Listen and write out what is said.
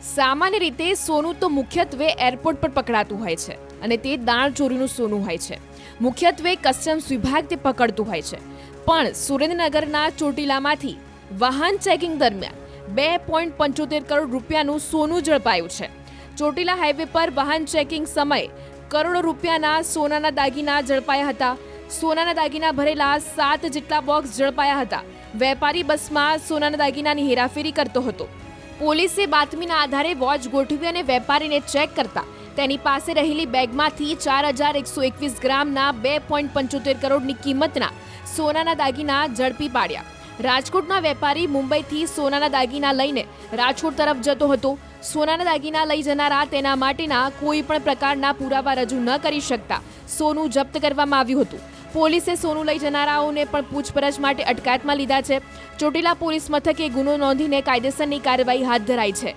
સામાન્ય રીતે સોનું તો મુખ્યત્વે એરપોર્ટ પર પકડાતું હોય છે અને તે દાણ ચોરીનું સોનું હોય છે. મુખ્યત્વે કસ્ટમ્સ વિભાગ તે પકડતું હોય છે. પણ સુરેન્દ્રનગરના ચોટીલામાંથી વાહન ચેકિંગ દરમિયાન 2.75 કરોડ રૂપિયાનું સોનું ઝડપાયું છે. ચોટીલા હાઈવે પર વાહન ચેકિંગ સમયે કરોડો રૂપિયાના સોનાના દાગીના ઝડપાયા હતા. સોનાના દાગીના ભરેલા 7 જેટલા બોક્સ ઝડપાયા હતા. વેપારી બસમાં સોનાના દાગીનાની હેરાફેરી કરતો હતો. પોલીસે બાતમીના આધારે વોચ ગોઠવી અને વેપારીને ચેક કરતા તેની પાસે રહેલી બેગમાંથી 4121 ગ્રામના 2.75 કરોડની કિંમતના સોનાના દાગીના ઝડપી પાડ્યા. રાજકોટના વેપારી મુંબઈથી સોનાના દાગીના લઈને રાજકોટ તરફ જતો હતો. સોનાના દાગીના લઈ જનારા તેના માટેના કોઈ પણ પ્રકારના પુરાવા રજૂ ન કરી શકતા સોનું જપ્ત કરવામાં આવ્યું હતું. પોલીસે સોનું લઈ જનારાઓને પણ પૂછપરછ માટે અટકાયતમાં લીધા છે. ચોટીલા પોલીસ મથકે ગુનો નોંધીને કાયદેસરની કાર્યવાહી હાથ ધરાઈ છે.